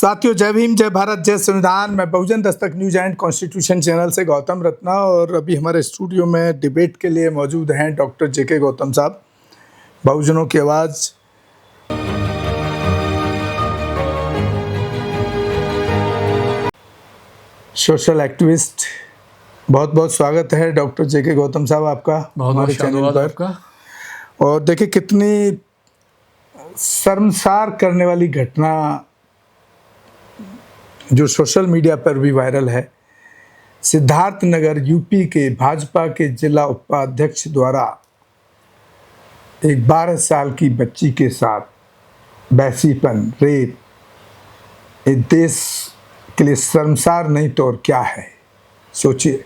साथियों, जय भीम, जय भारत, जय संविधान। मैं बहुजन Dastak news and constitution channel से गौतम रत्ना, और अभी हमारे स्टूडियो में डिबेट के लिए मौजूद हैं डॉक्टर जेके गौतम साहब, बहुजनों की आवाज़। Social activist. बहुत बहुत स्वागत है डॉक्टर जेके गौतम साहब आपका हमारे चैनल पर। आपका। और देखिए, कितनी शर्मसार करने वाली घटना जो सोशल मीडिया पर भी वायरल है। सिद्धार्थनगर यूपी के भाजपा के जिला उपाध्यक्ष द्वारा एक 12 साल की बच्ची के साथ वैसीपन, रेप, ये देश के लिए शर्मसार नहीं तो और क्या है। सोचिए,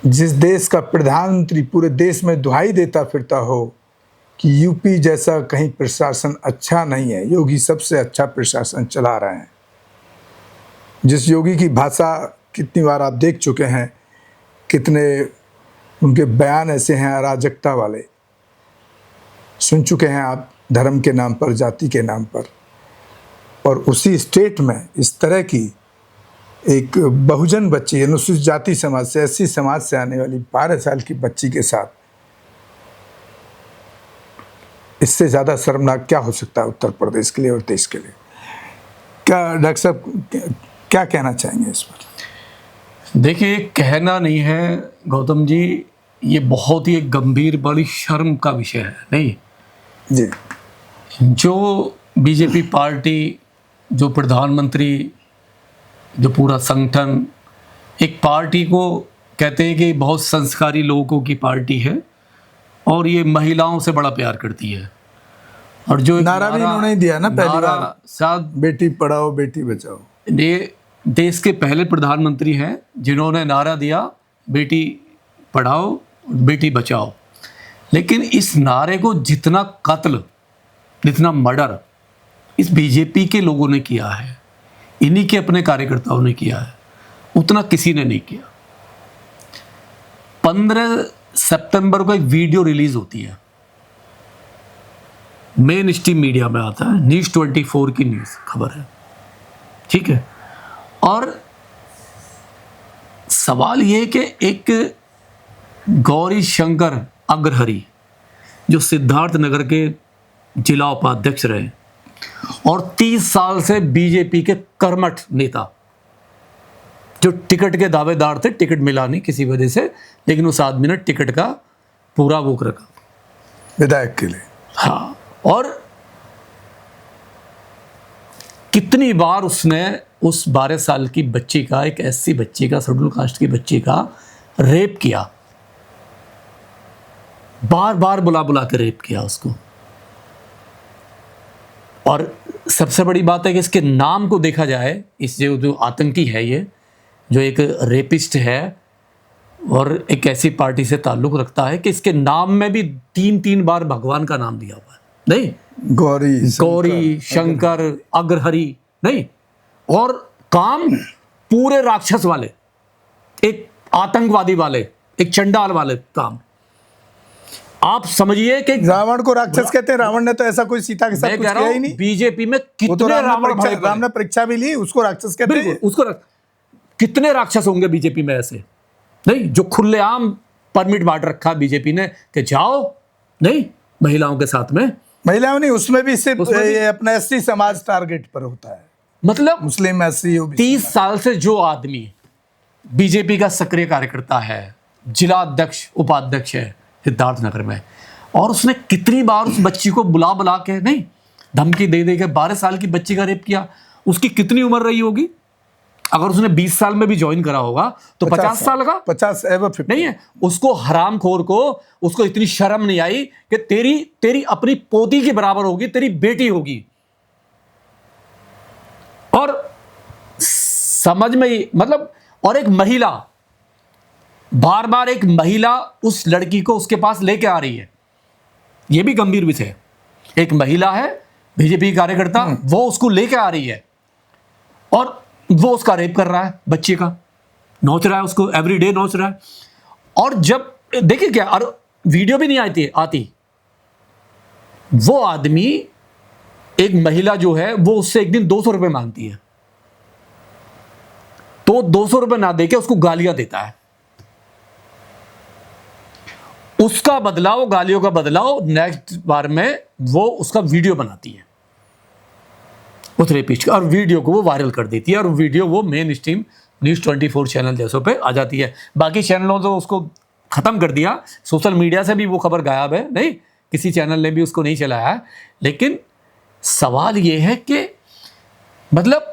जिस देश का प्रधानमंत्री पूरे देश में दुहाई देता फिरता हो कि यूपी जैसा कहीं प्रशासन अच्छा नहीं है, योगी सबसे अच्छा प्रशासन चला रहे हैं। जिस योगी की भाषा कितनी बार आप देख चुके हैं, कितने उनके बयान ऐसे हैं अराजकता वाले, सुन चुके हैं आप, धर्म के नाम पर, जाति के नाम पर। और उसी स्टेट में इस तरह की एक बहुजन बच्ची, अनुसूचित जाति समाज से, ऐसी समाज से आने वाली 12 साल की बच्ची के साथ, इससे ज़्यादा शर्मनाक क्या हो सकता है उत्तर प्रदेश के लिए और देश के लिए। क्या डॉक्टर साहब क्या कहना चाहेंगे इस पर? देखिए, कहना नहीं है गौतम जी, ये बहुत ही एक गंभीर, बड़ी शर्म का विषय है। नहीं जी, जो बीजेपी पार्टी, जो प्रधानमंत्री, जो पूरा संगठन एक पार्टी को कहते हैं कि बहुत संस्कारी लोगों की पार्टी है और ये महिलाओं से बड़ा प्यार करती है। और जो नारा भी उन्होंने दिया ना पहली बार, साथ बेटी पढ़ाओ बेटी बचाओ। ये देश के पहले प्रधानमंत्री हैं जिन्होंने नारा दिया बेटी पढ़ाओ बेटी बचाओ। लेकिन इस नारे को जितना कत्ल, जितना मर्डर इस बीजेपी के लोगों ने किया है, इन्हीं के अपने कार्यकर्ताओं ने किया है, उतना किसी ने नहीं किया। 15 सितंबर को एक वीडियो रिलीज होती है, मेन स्ट्रीम मीडिया में आता है, न्यूज़ 24 की न्यूज़ खबर है, ठीक है। और सवाल ये है कि एक गौरी शंकर अग्रहरि जो सिद्धार्थनगर के जिला उपाध्यक्ष रहे और 30 साल से बीजेपी के कर्मठ नेता, जो टिकट के दावेदार थे, टिकट मिला नहीं किसी वजह से, लेकिन उस आदमी ने टिकट का पूरा बुक रखा विधायक के लिए। हाँ, और कितनी बार उसने उस 12 साल की बच्ची का, एक एससी बच्ची का, शेड्यूल कास्ट की बच्ची का रेप किया, बार बार बुला बुला के रेप किया उसको। और सबसे बड़ी बात है कि इसके नाम को देखा जाए, इस जो आतंकी है, ये जो एक रेपिस्ट है और एक ऐसी पार्टी से ताल्लुक रखता है कि इसके नाम में भी 3 बार भगवान का नाम दिया हुआ है। नहीं, गौरी शंकर अग्रहरि, नहीं, और काम पूरे राक्षस वाले, एक आतंकवादी वाले, एक चंडाल वाले काम। आप समझिए कि रावण को राक्षस कहते हैं। रावण ने तो ऐसा कोई सीता के साथ कुछ किया ही नहीं। बीजेपी में कितने तो राम ने परीक्षा भी ली, उसको राक्षस कहते हैं। उसको कितने राक्षस होंगे बीजेपी में ऐसे, नहीं, जो खुलेआम परमिट बांट रखा है बीजेपी ने कि जाओ, नहीं, महिलाओं के साथ में, महिलाओं नहीं, उसमें भी सिर्फ ये अपना एससी समाज टारगेट पर होता है, मतलब मुस्लिम, एससी, 30 साल से जो आदमी बीजेपी का सक्रिय कार्यकर्ता है, जिला अध्यक्ष उपाध्यक्ष है सिद्धार्थनगर में, और उसने कितनी बार उस बच्ची को बुला बुला के, नहीं, धमकी दे दे के 12 साल की बच्ची का रेप किया। उसकी कितनी उम्र रही होगी? अगर उसने 20 साल में भी ज्वाइन करा होगा तो 50 साल का, 50 नहीं है। उसको हरामखोर को, उसको इतनी शर्म नहीं आई कि तेरी अपनी पोती के बराबर होगी, तेरी बेटी होगी। और समझ में, मतलब, और एक महिला, बार बार एक महिला उस लड़की को उसके पास लेके आ रही है, यह भी गंभीर विषय है। एक महिला है बीजेपी कार्यकर्ता, वो उसको लेके आ रही है और वो उसका रेप कर रहा है, बच्चे का नोच रहा है, उसको एवरीडे नोच रहा है। और जब देखिए क्या, और वीडियो भी नहीं आती, वो आदमी एक महिला जो है वो उससे एक दिन 200 रुपए मांगती है, तो 200 रुपए ना देके उसको गालियां देता है। उसका बदलाव, गालियों का बदलाव, नेक्स्ट बार में वो उसका वीडियो बनाती है उस रेपिस्ट का, और वीडियो को वो वायरल कर देती है, और वीडियो वो मेन स्ट्रीम न्यूज़ 24 चैनल जैसों पे आ जाती है। बाकी चैनलों तो उसको खत्म कर दिया, सोशल मीडिया से भी वो खबर गायब है, नहीं किसी चैनल ने भी उसको नहीं चलाया। लेकिन सवाल ये है कि मतलब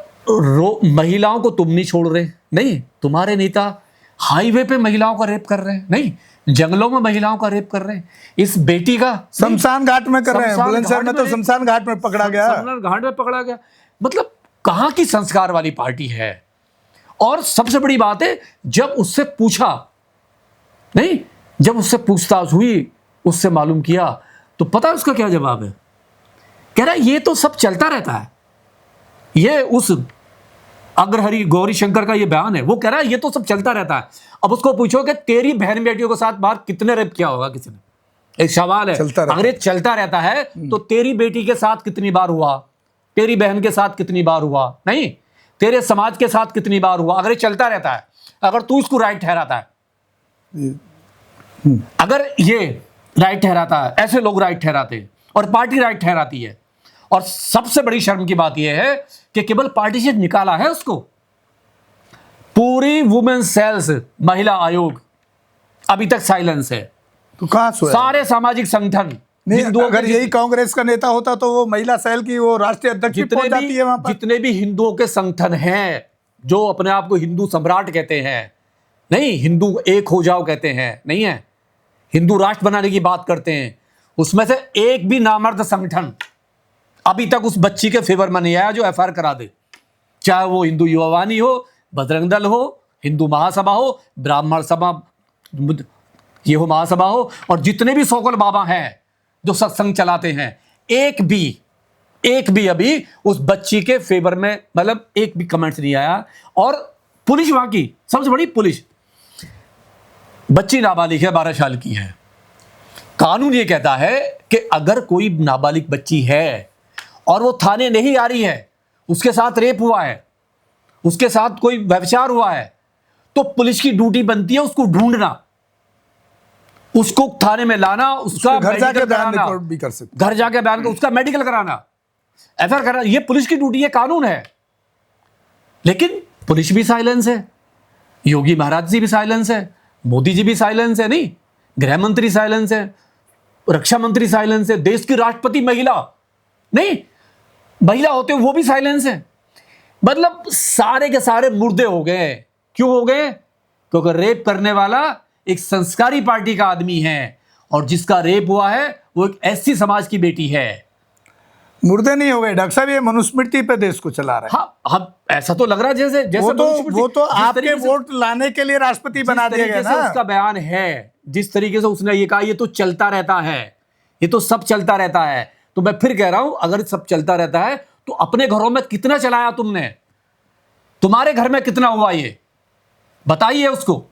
महिलाओं को तुम नहीं छोड़ रहे, नहीं तुम्हारे नेता हाईवे पे महिलाओं का रेप कर रहे हैं, नहीं जंगलों में महिलाओं का रेप कर रहे हैं। इस बेटी का शमशान घाट में कर रहे हैं, बुलंदशहर में तो शमशान घाट में पकड़ा गया, शमशान घाट में पकड़ा गया। मतलब कहाँ की संस्कार वाली पार्टी है। और सबसे बड़ी बात है, जब उससे पूछा, नहीं जब उससे पूछताछ हुई, उससे मालूम किया, तो पता है उसका क्या जवाब है? कह रहा है ये तो सब चलता रहता है। ये उस अग्रहरि गौरी शंकर का ये बयान है, वो कह रहा है ये तो सब चलता रहता है। अब उसको पूछो कि तेरी बहन बेटियों के साथ बाहर कितने रेप किया होगा किसी ने, एक सवाल है। अगर ये चलता रहता है तो तेरी बेटी के साथ कितनी बार हुआ, तेरी बहन के साथ कितनी बार हुआ, नहीं तेरे समाज के साथ कितनी बार हुआ। अगर ये चलता रहता है, अगर तू इसको राइट ठहराता है, अगर ये राइट ठहराता है, ऐसे लोग राइट ठहराते हैं और पार्टी राइट ठहराती है, और सबसे बड़ी शर्म की बात यह है कि केवल पार्टी से निकाला है उसको, पूरी वुमेन सेल्स महिला आयोग अभी तक साइलेंस है। तो कहां सोया? सारे सामाजिक संगठन, नहीं, अगर यही कांग्रेस का नेता होता तो वो महिला सेल की वो राष्ट्रीय अध्यक्ष भी पहुंच जाती है वहां पर। जितने भी हिंदुओं के संगठन हैं जो अपने आप को हिंदू सम्राट कहते हैं, नहीं हिंदू एक हो जाओ कहते हैं, नहीं है हिंदू राष्ट्र बनाने की बात करते हैं, उसमें से एक भी नामर्द संगठन अभी तक उस बच्ची के फेवर में नहीं आया जो एफआईआर करा दे। चाहे वो हिंदू युवा वाहिनी हो, बजरंग दल हो, हिंदू महासभा हो, ब्राह्मण सभा ये हो महासभा हो, और जितने भी सोकल बाबा हैं जो सत्संग चलाते हैं, एक भी अभी उस बच्ची के फेवर में मतलब एक भी कमेंट नहीं आया। और पुलिस वहां की सबसे बड़ी पुलिस, बच्ची नाबालिग है, 12 साल की है। कानून ये कहता है कि अगर कोई नाबालिग बच्ची है और वो थाने नहीं आ रही है, उसके साथ रेप हुआ है, उसके साथ कोई व्यभिचार हुआ है, तो पुलिस की ड्यूटी बनती है उसको ढूंढना, उसको थाने में लाना, उसका घर जाके मेडिकल बयान कराना, रिकॉर्ड भी कर सकते, घर जाके बयान कर, उसका मेडिकल कराना, एफआईआर कराना, ये पुलिस की ड्यूटी है, कानून है। लेकिन पुलिस भी साइलेंस है, योगी महाराज जी भी साइलेंस है, मोदी जी भी साइलेंस है, नहीं गृह मंत्री साइलेंस है, रक्षा मंत्री साइलेंस है, देश की राष्ट्रपति महिला, नहीं महिला होते वो भी साइलेंस है। मतलब सारे के सारे मुर्दे हो गए। क्यों हो गए? क्योंकि रेप करने वाला एक संस्कारी पार्टी का आदमी है, और जिसका रेप हुआ है वो एक ऐसी समाज की बेटी है। मुर्दे नहीं हो गए डॉक्टर साहब, ये मनुस्मृति पे देश को चला रहे हैं। हाँ, ऐसा तो लग रहा है जैसे वो तो आपके वोट लाने के लिए राष्ट्रपति बना दिया गया ना। उसका बयान है, जिस तरीके से उसने ये कहा ये तो चलता रहता है, ये तो सब चलता रहता है। तो मैं फिर कह रहा हूं, अगर सब चलता रहता है तो अपने घरों में कितना चलाया तुमने? तुम्हारे घर में कितना हुआ ये बताइए उसको।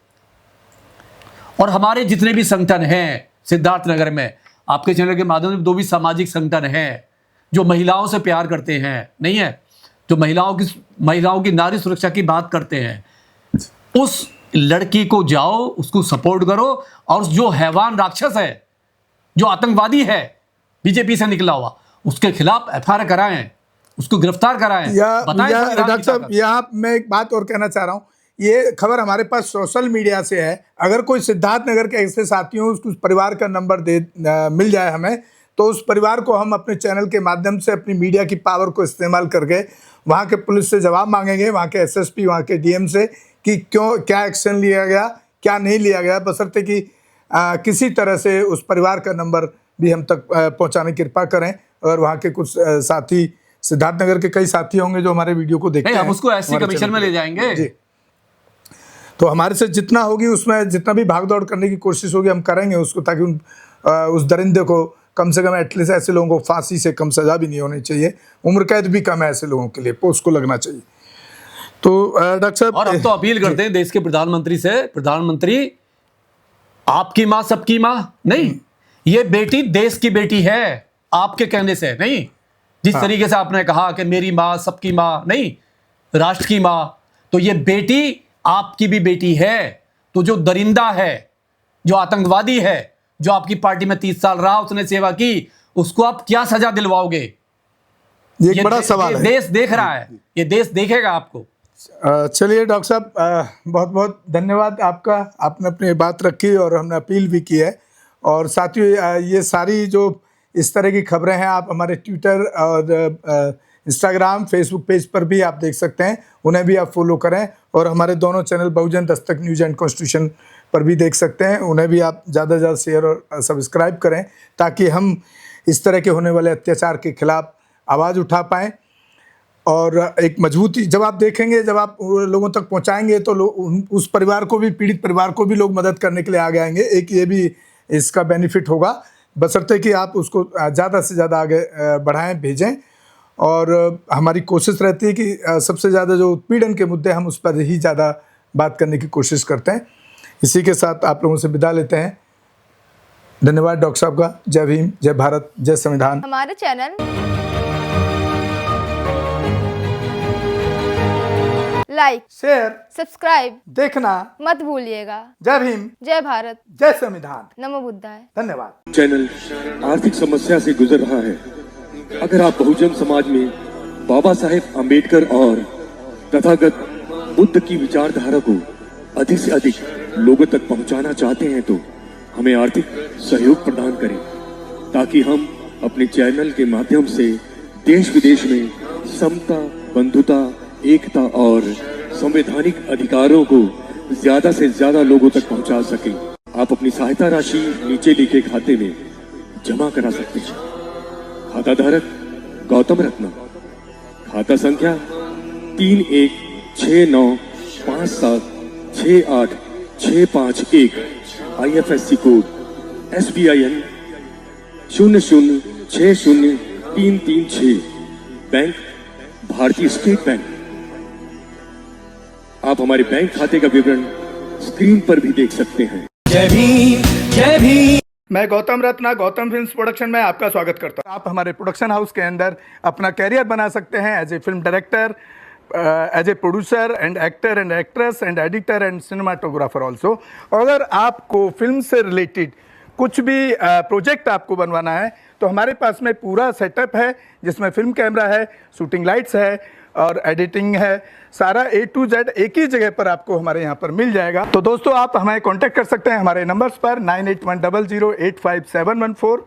और हमारे जितने भी संगठन हैं सिद्धार्थनगर में, आपके चैनल के माध्यम से 2 भी सामाजिक संगठन हैं जो महिलाओं से प्यार करते हैं, नहीं है जो महिलाओं की नारी सुरक्षा की बात करते हैं, उस लड़की को जाओ, उसको सपोर्ट करो, और जो हैवान राक्षस है, जो आतंकवादी है, बीजेपी से निकला हुआ, उसके खिलाफ एफआईआर कराएं, उसको गिरफ्तार कराएं। डॉक्टर साहब यहाँ मैं एक बात और कहना चाह रहा हूँ, ये खबर हमारे पास सोशल मीडिया से है। अगर कोई सिद्धार्थनगर के ऐसे साथी हो, उस परिवार का नंबर मिल जाए हमें, तो उस परिवार को हम अपने चैनल के माध्यम से अपनी मीडिया की पावर को इस्तेमाल करके वहाँ के पुलिस से जवाब मांगेंगे, वहाँ के एसएसपी, वहाँ के डीएम से, कि क्या एक्शन लिया गया, क्या नहीं लिया गया, बशर्ते कि किसी तरह से उस परिवार का नंबर भी हम तक पहुँचाने की कृपा करें। और वहाँ के कुछ साथी, सिद्धार्थनगर के कई साथी होंगे जो हमारे वीडियो को देखते हैं, हम उसको एससी कमीशन में ले जाएंगे जी। तो हमारे से जितना होगी, उसमें जितना भी भागदौड़ करने की कोशिश होगी हम करेंगे उसको, ताकि उस दरिंदे को कम से कम, एटलीस्ट ऐसे लोगों को फांसी से कम सजा भी नहीं होनी चाहिए, उम्र कैद भी कम है ऐसे लोगों के लिए, पोस्ट को लगना चाहिए। तो डॉक्टर साहब, और हम तो अपील करते हैं देश के प्रधानमंत्री से, प्रधानमंत्री आपकी माँ सबकी माँ नहीं, ये बेटी देश की बेटी है, आपके कहने से नहीं, जिस तरीके से आपने कहा कि मेरी माँ सबकी माँ नहीं, राष्ट्र की माँ, तो ये बेटी आपकी भी बेटी है। तो जो दरिंदा है, जो आतंकवादी है, जो आपकी पार्टी में 30 साल रहा, उसने सेवा की, उसको आप क्या सजा दिलवाओगे? ये एक बड़ा सवाल है। देश देख रहा है, ये देश देखेगा आपको। चलिए डॉक्टर साहब, बहुत बहुत धन्यवाद आपका, आपने अपनी बात रखी और हमने अपील भी की है। और साथियों, ये सारी जो इस तरह की खबरें हैं आप हमारे ट्विटर और इंस्टाग्राम, फेसबुक पेज पर भी आप देख सकते हैं, उन्हें भी आप फॉलो करें। और हमारे दोनों channel Bahujan Dastak news and constitution पर भी देख सकते हैं, उन्हें भी आप ज़्यादा से ज़्यादा शेयर और सब्सक्राइब करें, ताकि हम इस तरह के होने वाले अत्याचार के खिलाफ आवाज़ उठा पाएँ। और एक मजबूती जब आप देखेंगे, जब आप लोगों तक पहुंचाएंगे, तो लोग उस परिवार को भी, पीड़ित परिवार को भी लोग मदद करने के लिए आगे आएंगे। एक ये भी इसका बेनिफिट होगा, बशर्ते कि आप उसको ज़्यादा से ज़्यादा आगे बढ़ाएं, भेजें। और हमारी कोशिश रहती है कि सबसे ज़्यादा जो उत्पीड़न के मुद्दे, हम उस पर ही ज़्यादा बात करने की कोशिश करते हैं। इसी के साथ आप लोगों से विदा लेते हैं। धन्यवाद डॉक्टर साहब का। जय भीम, जय भारत, जय संविधान। हमारे चैनल लाइक, शेयर, सब्सक्राइब देखना मत भूलिएगा। जय भीम, जय भारत, जय संविधान। नमो बुद्धाय। धन्यवाद। चैनल आर्थिक समस्या से गुजर रहा है। अगर आप बहुजन समाज में बाबा साहेब आम्बेडकर और तथागत बुद्ध की विचारधारा को अधिक से अधिक लोगों तक पहुंचाना चाहते हैं, तो हमें आर्थिक सहयोग प्रदान करें, ताकि हम अपने चैनल के माध्यम से देश विदेश में समता, बंधुता, एकता और संवैधानिक अधिकारों को ज्यादा से ज्यादा लोगों तक पहुंचा सकें। आप अपनी सहायता राशि नीचे लिखे खाते में जमा करा सकते हैं। खाता धारक गौतम रत्ना, खाता संख्या 316957686551, IFSC कोड SBIN 0060336, बैंक भारतीय स्टेट बैंक। आप हमारे बैंक खाते का विवरण स्क्रीन पर भी देख सकते हैं। जय भीम, जय भीम। मैं गौतम रत्ना, गौतम फिल्म्स प्रोडक्शन में आपका स्वागत करता हूं। आप हमारे प्रोडक्शन हाउस के अंदर अपना कैरियर बना सकते हैं as a film director, as a producer and actor and actress and editor and cinematographer also. अगर आपको फिल्म से रिलेटेड कुछ भी प्रोजेक्ट आपको बनवाना है, तो हमारे पास में पूरा सेटअप है, जिसमें फिल्म कैमरा है, शूटिंग लाइट्स है और एडिटिंग है। सारा A to Z एक ही जगह पर आपको हमारे यहाँ पर मिल जाएगा। तो दोस्तों, आप हमें कांटेक्ट कर सकते हैं हमारे नंबर्स पर 9810085714।